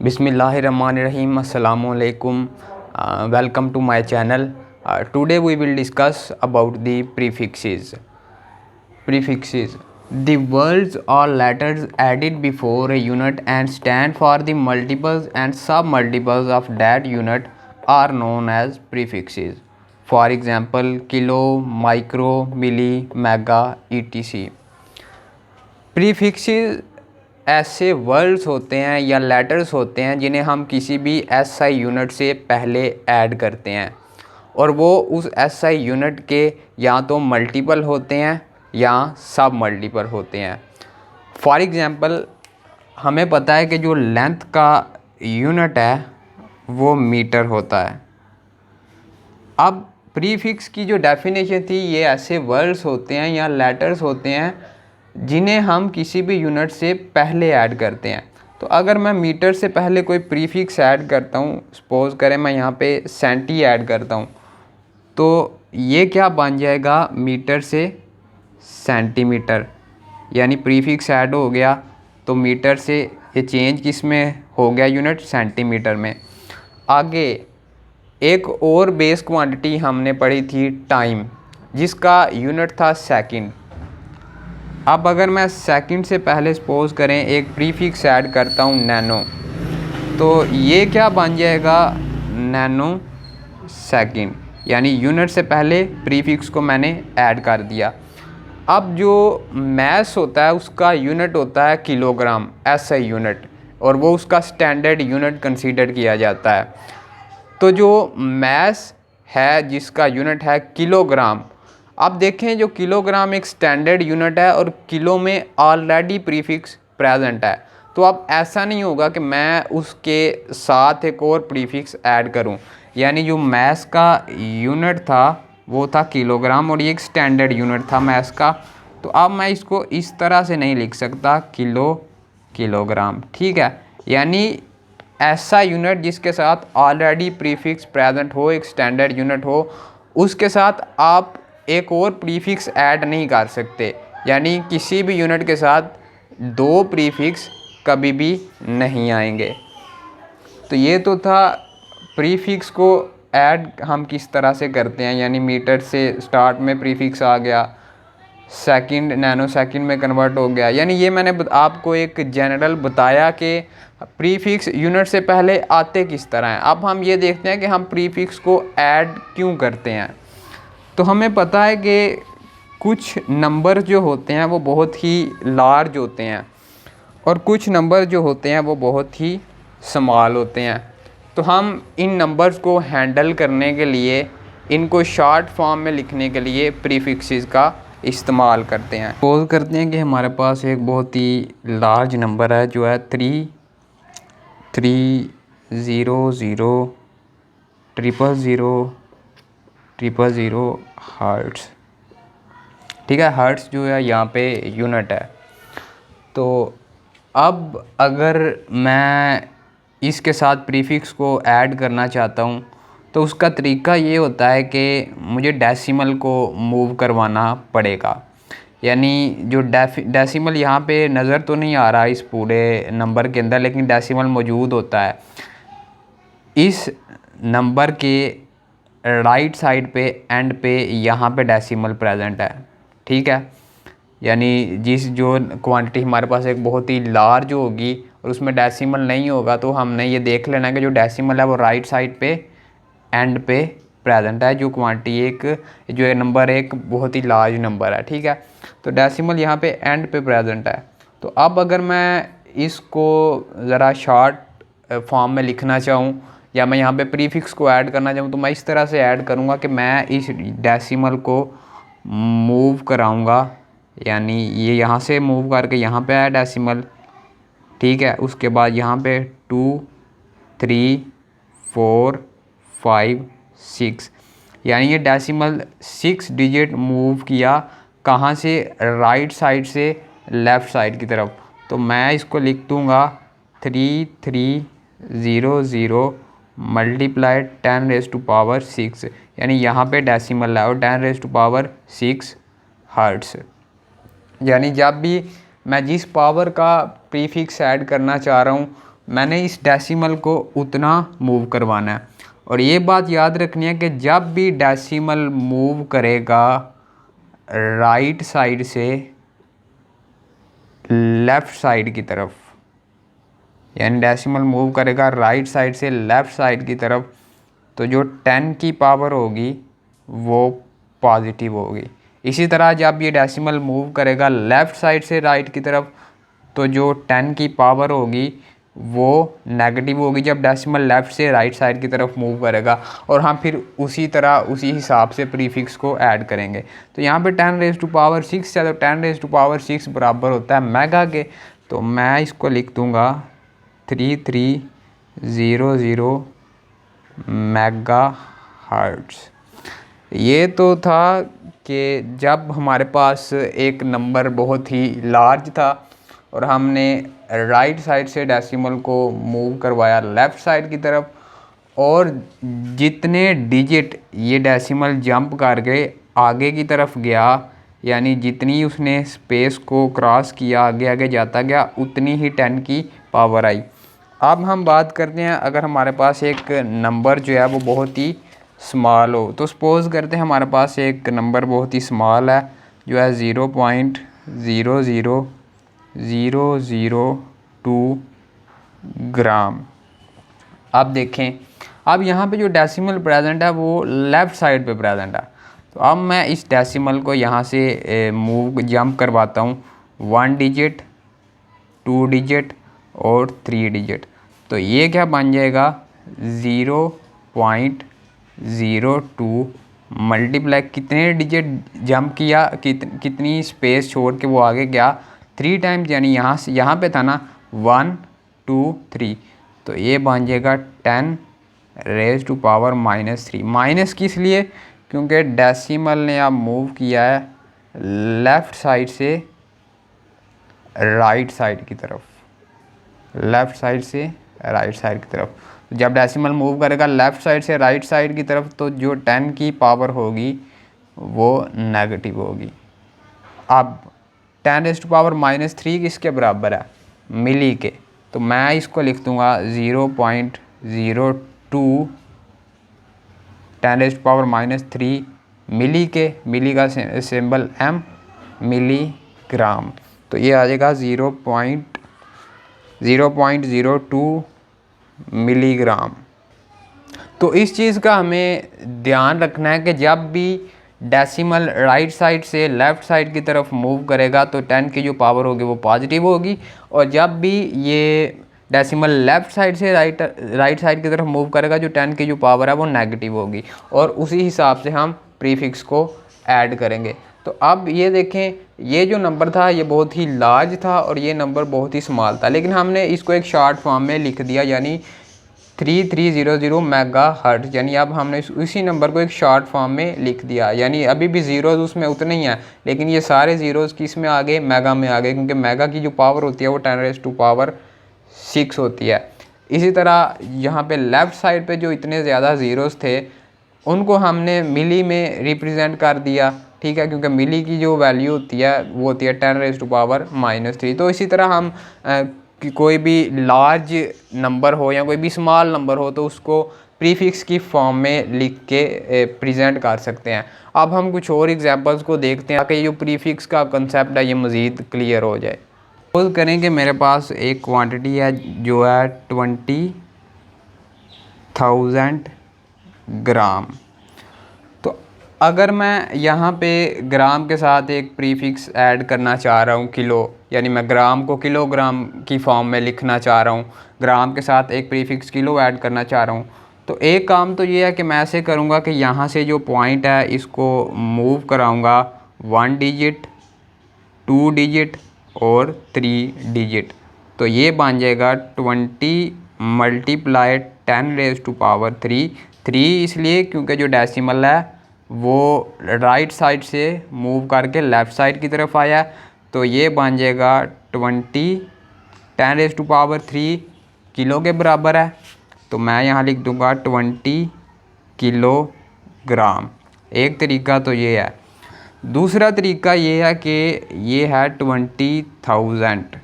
Bismillahirrahmanirrahim. Assalamualaikum. Welcome to my channel. Today we will discuss about the prefixes. Prefixes. The words or letters added before a unit and stand for the multiples and sub-multiples of that unit are known as prefixes. For example, kilo, micro, milli, mega, etc. Prefixes ऐसे words होते हैं या letters होते हैं जिन्हें हम किसी भी एसआई यूनिट से पहले ऐड करते हैं और वो उस एसआई यूनिट के या तो मल्टीपल होते हैं या सब मल्टीपल होते हैं। फॉर एग्ज़ाम्पल हमें पता है कि जो लेंथ का यूनिट है वो मीटर होता है। अब प्रीफिक्स की जो डेफिनेशन थी, ये ऐसे वर्ड्स होते हैं या लेटर्स होते हैं जिन्हें हम किसी भी यूनिट से पहले ऐड करते हैं। तो अगर मैं मीटर से पहले कोई प्रीफिक्स ऐड करता हूँ, सपोज़ करें मैं यहाँ पे सेंटी ऐड करता हूँ, तो ये क्या बन जाएगा, मीटर से सेंटीमीटर, यानी प्रीफिक्स ऐड हो गया तो मीटर से ये चेंज किस में हो गया, यूनिट सेंटीमीटर में। आगे एक और बेस क्वांटिटी हमने पढ़ी थी टाइम, जिसका यूनिट था सेकंड। अब अगर मैं सेकंड से पहले सपोज़ करें एक प्रीफिक्स ऐड करता हूँ नैनो, तो ये क्या बन जाएगा, नैनो सेकंड, यानी यूनिट से पहले प्रीफिक्स को मैंने ऐड कर दिया। अब जो मैस होता है उसका यूनिट होता है किलोग्राम, एसआई यूनिट, और वो उसका स्टैंडर्ड यूनिट कंसीडर किया जाता है। तो जो मैस है जिसका यूनिट है किलोग्राम, अब देखें जो किलोग्राम एक स्टैंडर्ड यूनिट है और किलो में ऑलरेडी प्रीफिक्स प्रेजेंट है, तो अब ऐसा नहीं होगा कि मैं उसके साथ एक और प्रीफिक्स ऐड करूं। यानी जो मैस का यूनिट था वो था किलोग्राम और ये एक स्टैंडर्ड यूनिट था मैस का, तो अब मैं इसको इस तरह से नहीं लिख सकता किलोग्राम, ठीक है। यानी ऐसा यूनिट जिसके साथ ऑलरेडी प्रीफिक्स प्रेजेंट हो, एक स्टैंडर्ड यूनिट हो, उसके साथ आप एक और प्रीफिक्स ऐड नहीं कर सकते। यानी किसी भी यूनिट के साथ दो प्रीफिक्स कभी भी नहीं आएंगे। तो ये तो था प्रीफिक्स को ऐड हम किस तरह से करते हैं, यानी मीटर से स्टार्ट में प्रीफिक्स आ गया, सेकंड नैनो सेकंड में कन्वर्ट हो गया। यानी ये मैंने आपको एक जनरल बताया कि प्रीफिक्स यूनिट से पहले आते किस तरह हैं। अब हम ये देखते हैं कि हम प्रीफिक्स को ऐड क्यों करते हैं। तो हमें पता है कि कुछ नंबर जो होते हैं वो बहुत ही लार्ज होते हैं और कुछ नंबर जो होते हैं वो बहुत ही स्मॉल होते हैं। तो हम इन नंबर्स को हैंडल करने के लिए, इनको शॉर्ट फॉर्म में लिखने के लिए प्रीफिक्सेस का इस्तेमाल करते हैं। सपोज करते हैं कि हमारे पास एक बहुत ही लार्ज नंबर है जो है 3,3,0,0,0,0,0 हर्ट्स, ठीक है। हर्ट्स जो है यहाँ पे यूनिट है। तो अब अगर मैं इसके साथ प्रीफिक्स को ऐड करना चाहता हूँ तो उसका तरीका ये होता है कि मुझे डेसिमल को मूव करवाना पड़ेगा। यानी जो डेसिमल यहाँ पे नज़र तो नहीं आ रहा इस पूरे नंबर के अंदर, लेकिन डेसिमल मौजूद होता है। इस नंबर के राइट साइड पे एंड पे यहाँ पे डेसिमल प्रेजेंट है, ठीक है। यानी जिस जो क्वांटिटी हमारे पास एक बहुत ही लार्ज होगी और उसमें डेसिमल नहीं होगा, तो हमने ये देख लेना कि जो डेसिमल है वो राइट साइड पे एंड पे प्रेजेंट है। जो क्वांटिटी जो नंबर एक बहुत ही लार्ज नंबर है, ठीक है। तो डेसिमल यहाँ पे एंड पे प्रेजेंट है। तो अब अगर मैं इसको ज़रा शॉर्ट फॉर्म में लिखना चाहूँ या मैं यहाँ पे प्रीफिक्स को ऐड करना चाहूँ, तो मैं इस तरह से ऐड करूँगा कि मैं इस डेसिमल को मूव कराऊँगा। यानी ये यहाँ से मूव करके यहाँ पे है डेसिमल, ठीक है। उसके बाद यहाँ पे 2, 3, 4, 5, 6, यानी ये डेसिमल 6 डिजिट मूव किया, कहाँ से, राइट साइड से लेफ़्ट साइड की तरफ। तो मैं इसको लिख दूँगा 3300 मल्टीप्लाई 10⁻⁶, यानी यहाँ पे डेसिमल है और 10⁻⁶ हर्ट्स। यानी जब भी मैं जिस पावर का प्रीफिक्स ऐड करना चाह रहा हूँ मैंने इस डेसिमल को उतना मूव करवाना है। और ये बात याद रखनी है कि जब भी डेसिमल मूव करेगा राइट साइड से लेफ़्ट साइड की तरफ, यानी डेसिमल मूव करेगा राइट साइड से लेफ़्ट साइड की तरफ, तो जो 10 की पावर होगी वो पॉजिटिव होगी। इसी तरह जब ये डेसिमल मूव करेगा लेफ़्ट साइड से राइट की तरफ, तो जो 10 की पावर होगी वो नेगेटिव होगी जब डेसिमल लेफ़्ट से राइट साइड की तरफ मूव करेगा। और हम फिर उसी तरह उसी हिसाब से प्रीफिक्स को ऐड करेंगे। तो यहाँ पे 10⁻6 है, तो 10⁻6 बराबर होता है मेगा के। तो मैं इसको लिख दूँगा 3300 मेगा हर्ट्ज़। ये तो था कि जब हमारे पास एक नंबर बहुत ही लार्ज था और हमने राइट साइड से डेसिमल को मूव करवाया लेफ़्ट साइड की तरफ, और जितने डिजिट ये डेसिमल जंप करके आगे की तरफ गया, यानी जितनी उसने स्पेस को क्रॉस किया आगे आगे जाता गया, उतनी ही 10 की पावर आई। अब हम बात करते हैं अगर हमारे पास एक नंबर जो है वो बहुत ही स्मॉल हो। तो सपोज़ करते हैं हमारे पास एक नंबर बहुत ही स्मॉल है जो है 0.00002 ग्राम। अब देखें, अब यहाँ पे जो डेसिमल प्रेजेंट है वो लेफ़्ट साइड पे प्रेजेंट है। तो अब मैं इस डेसिमल को यहाँ से मूव जंप करवाता हूँ 1 डिजिट, 2 डिजिट और 3 डिजिट। तो ये क्या बन जाएगा 0.02 मल्टीप्लाई कितने डिजिट जंप किया, कितनी स्पेस छोड़ के वो आगे गया 3 टाइम्स, यानी यहाँ से यहाँ पे था ना 1 2 3, तो ये बन जाएगा 10⁻³ माइनस किस लिए, क्योंकि डेसिमल ने अब मूव किया है लेफ़्ट साइड से राइट साइड की तरफ, लेफ़्ट साइड से राइट साइड की तरफ। जब डेसिमल मूव करेगा लेफ़्ट साइड से राइट साइड की तरफ, तो जो 10 की पावर होगी वो नेगेटिव होगी। अब 10⁻³ किसके बराबर है, मिली के। तो मैं इसको लिख दूँगा 0.02 10⁻³ मिली के, मिली का सिंबल m, मिलीग्राम। तो ये आ जाएगा 0.02 मिलीग्राम। तो इस चीज़ का हमें ध्यान रखना है कि जब भी डेसिमल राइट साइड से लेफ़्ट साइड की तरफ मूव करेगा तो 10 की जो पावर होगी वो पॉजिटिव होगी, और जब भी ये डेसिमल लेफ़्ट साइड से राइट साइड की तरफ मूव करेगा जो 10 की जो पावर है वो नेगेटिव होगी। और उसी हिसाब से हम प्रीफिक्स को ऐड करेंगे। तो अब ये देखें, ये जो नंबर था ये बहुत ही लार्ज था और ये नंबर बहुत ही स्मॉल था, लेकिन हमने इसको एक शॉर्ट फॉर्म में लिख दिया, यानी 3300 मेगा हर्ट्ज़। यानी अब हमने उसी नंबर को एक शॉर्ट फॉर्म में लिख दिया, यानी अभी भी ज़ीरोज़ उसमें उतने ही हैं, लेकिन ये सारे ज़ीरोज़ किस में आ गए, मेगा में आ गए, क्योंकि मेगा की जो पावर होती है वो 10⁻6 होती है। इसी तरह यहाँ पे लेफ़्ट साइड पे जो इतने ज़्यादा ज़ीरोज़ थे उनको हमने मिली में रिप्रेजेंट कर दिया, ठीक है, क्योंकि मिली की जो वैल्यू होती है वो होती है 10⁻⁻3। तो इसी तरह हम कि कोई भी लार्ज नंबर हो या कोई भी स्मॉल नंबर हो तो उसको प्रीफिक्स की फॉर्म में लिख के प्रेजेंट कर सकते हैं। अब हम कुछ और एग्जांपल्स को देखते हैं ताकि ये जो प्रीफिक्स का कंसेप्ट है ये मज़ीद क्लियर हो जाए। सपोज करें कि मेरे पास एक क्वांटिटी है जो है 20,000 ग्राम। तो अगर मैं यहाँ पे ग्राम के साथ एक प्रीफिक्स ऐड करना चाह रहा हूँ किलो, यानी मैं ग्राम को किलोग्राम की फॉर्म में लिखना चाह रहा हूँ, ग्राम के साथ एक प्रीफिक्स किलो ऐड करना चाह रहा हूँ, तो एक काम तो ये है कि मैं ऐसे करूँगा कि यहाँ से जो पॉइंट है इसको मूव कराऊँगा 1 डिजिट, 2 डिजिट और 3 डिजिट। तो ये बन जाएगा 20 × 10⁻³ 3 इसलिए क्योंकि जो डेसिमल है वो राइट साइड से मूव करके लेफ़्ट साइड की तरफ आया, तो ये बन जाएगा 20 10⁻³ किलो के बराबर है। तो मैं यहाँ लिख दूँगा 20 किलोग्राम। एक तरीका तो ये है। दूसरा तरीका ये है कि ये है 20,000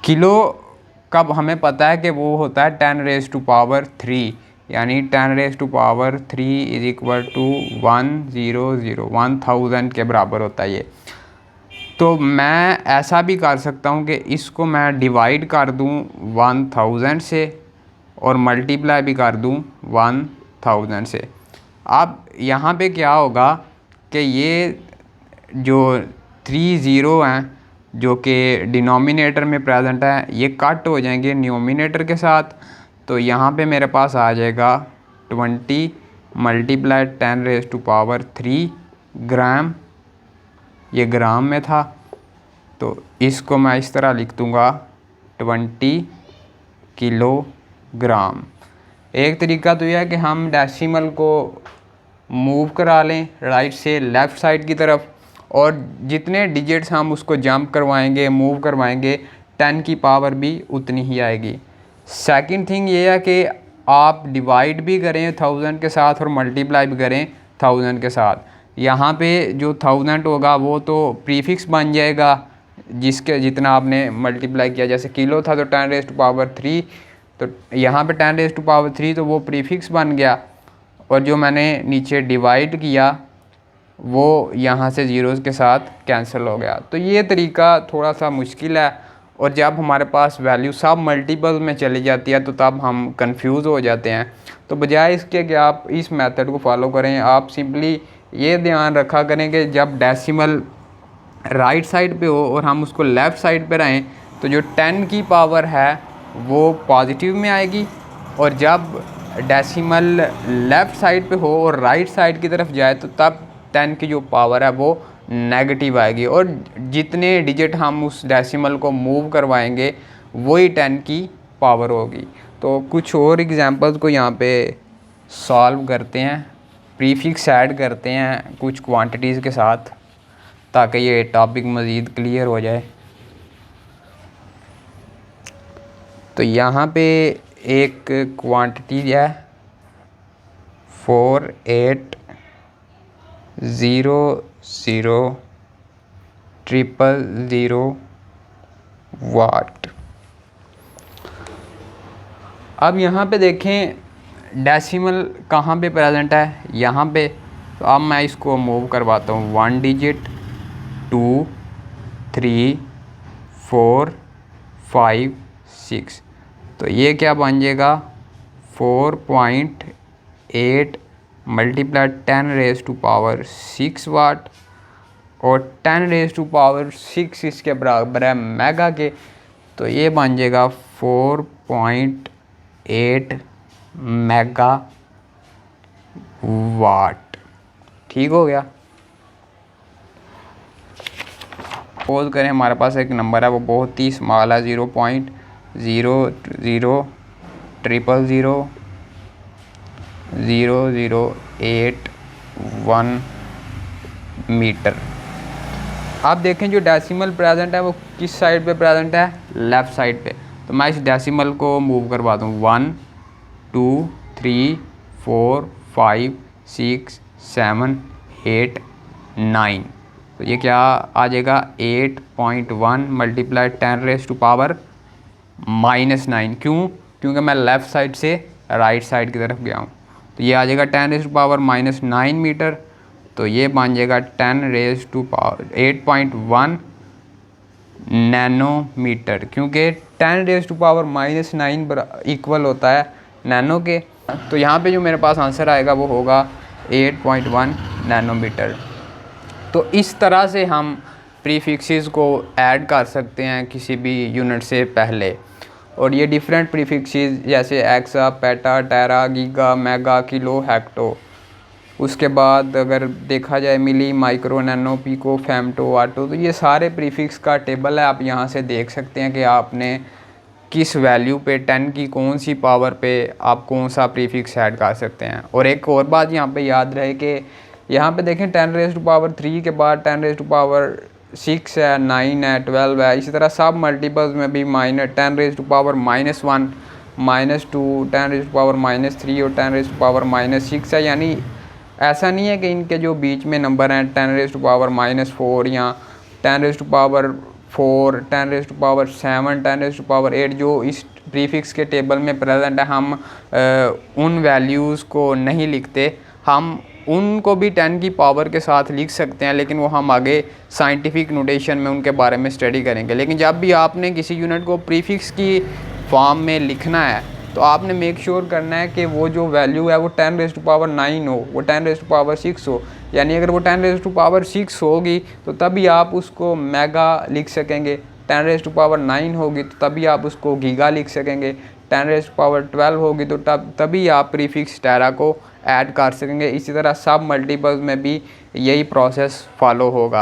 किलो कब हमें पता है कि वो होता है 10⁻³ यानी 10⁻³ इज इक्वल टू 1000 के बराबर होता है ये। तो मैं ऐसा भी कर सकता हूँ कि इसको मैं डिवाइड कर दूँ 1000 से और मल्टीप्लाई भी कर दूँ 1000 से। अब यहाँ पे क्या होगा कि ये जो 3 ज़ीरो हैं जो कि डिनोमिनेटर में प्रेजेंट है ये कट हो जाएंगे न्यूमिनेटर के साथ। तो यहाँ पे मेरे पास आ जाएगा 20 मल्टीप्लाई 10⁻³ ग्राम, ये ग्राम में था तो इसको मैं इस तरह लिख दूँगा 20 किलोग्राम। एक तरीका तो यह है कि हम डेसिमल को मूव करा लें राइट से लेफ़्ट साइड की तरफ, और जितने डिजिट्स हम उसको जंप करवाएंगे मूव करवाएंगे 10 की पावर भी उतनी ही आएगी। सेकंड थिंग ये है कि आप डिवाइड भी करें 1000 के साथ और मल्टीप्लाई भी करें 1000 के साथ। यहाँ पे जो 1000 होगा वो तो प्रीफिक्स बन जाएगा जिसके जितना आपने मल्टीप्लाई किया। जैसे किलो था तो 10⁻³ तो यहाँ पे 10⁻³ तो वो प्रीफिक्स बन गया, और जो मैंने नीचे डिवाइड किया वो यहाँ से ज़ीरोज़ के साथ कैंसिल हो गया। तो ये तरीका थोड़ा सा मुश्किल है, और जब हमारे पास वैल्यू सब मल्टीपल में चली जाती है तो तब हम कंफ्यूज हो जाते हैं। तो बजाय इसके कि आप इस मेथड को फॉलो करें, आप सिंपली ये ध्यान रखा करें कि जब डेसिमल राइट साइड पे हो और हम उसको लेफ़्ट साइड पे रहें तो जो 10 की पावर है वो पॉजिटिव में आएगी, और जब डेसिमल लेफ़्ट साइड पे हो और राइट साइड की तरफ जाए तो तब 10 की जो पावर है वो नेगेटिव आएगी, और जितने डिजिट हम उस डेसिमल को मूव करवाएंगे वही 10 की पावर होगी। तो कुछ और एग्जांपल्स को यहाँ पे सॉल्व करते हैं, प्रीफिक्स ऐड करते हैं कुछ क्वांटिटीज़ के साथ ताकि ये टॉपिक मज़ीद क्लियर हो जाए। तो यहाँ पे एक क्वांटिटी है 48000000 वाट। अब यहाँ पे देखें डेसिमल कहाँ पे प्रेजेंट है, यहाँ पे। तो अब मैं इसको मूव करवाता हूँ 1 डिजिट 2 3 4 5 6। तो ये क्या बन जाएगा 4.8 मल्टीप्लाई 10⁻6 वाट, और 10⁻6 इसके बराबर है मेगा के। तो ये बन जाएगा 4.8 मेगा वाट। ठीक हो गया। सपोज करें हमारे पास एक नंबर है वो बहुत ही स्मॉल है 0.0000081 मीटर। आप देखें जो डेसिमल प्रेजेंट है वो किस साइड पे प्रेजेंट है, लेफ़्ट साइड पे। तो मैं इस डेसिमल को मूव करवा दूँ 1 2 3 4 5 6 7 8 9। तो ये क्या आ जाएगा 8.1 मल्टीप्लाई 10⁻⁻⁹। क्यों? क्योंकि मैं लेफ़्ट साइड से राइट साइड की तरफ गया हूँ। तो ये आ जाएगा 10⁻⁹ मीटर। तो ये बन जाएगा 8.1 नैनोमीटर, क्योंकि 10⁻⁻⁹ इक्वल होता है नैनो के। तो यहाँ पे जो मेरे पास आंसर आएगा वो होगा 8.1 नैनोमीटर। तो इस तरह से हम प्रीफिक्सेस को ऐड कर सकते हैं किसी भी यूनिट से पहले, और ये डिफरेंट प्रीफिक्सेस जैसे एक्सा, पेटा, टेरा, गीगा, मेगा, किलो, हेक्टो। उसके बाद अगर देखा जाए मिली, माइक्रो, नैनो, पिको, फेम्टो, वाटो, तो ये सारे प्रीफिक्स का टेबल है। आप यहाँ से देख सकते हैं कि आपने किस वैल्यू पे 10 की कौन सी पावर पे आप कौन सा प्रीफिक्स ऐड कर सकते हैं। और एक और बात यहाँ पे याद रहे कि यहाँ पे देखें 10⁻³ के बाद 10⁻6 है, 9 है, 12 है, इसी तरह सब मल्टीपल्स में भी -10⁻⁻1 -2 10⁻⁻3 और 10⁻⁻6 है। यानी ऐसा नहीं है कि इनके जो बीच में नंबर हैं 10⁻⁻4 या 4, 10⁻⁷, 10⁻8 जो इस प्रीफिक्स के टेबल में प्रेजेंट है, हम उन वैल्यूज़ को नहीं लिखते। हम उनको भी 10 की पावर के साथ लिख सकते हैं, लेकिन वो हम आगे साइंटिफिक नोटेशन में उनके बारे में स्टडी करेंगे। लेकिन जब भी आपने किसी यूनिट को प्रीफिक्स की फॉर्म में लिखना है तो आपने मेक श्योर करना है कि वो जो वैल्यू है वो 10⁻9 हो, वो 10⁻6 हो। यानी अगर वो 10⁻6 होगी तो तभी आप उसको मेगा लिख सकेंगे, 10⁻9 होगी तो तभी आप उसको गीगा लिख सकेंगे, 10⁻12 होगी तो तभी आप प्रीफिक्स टेरा को ऐड कर सकेंगे। इसी तरह सब मल्टीपल्स में भी यही प्रोसेस फॉलो होगा।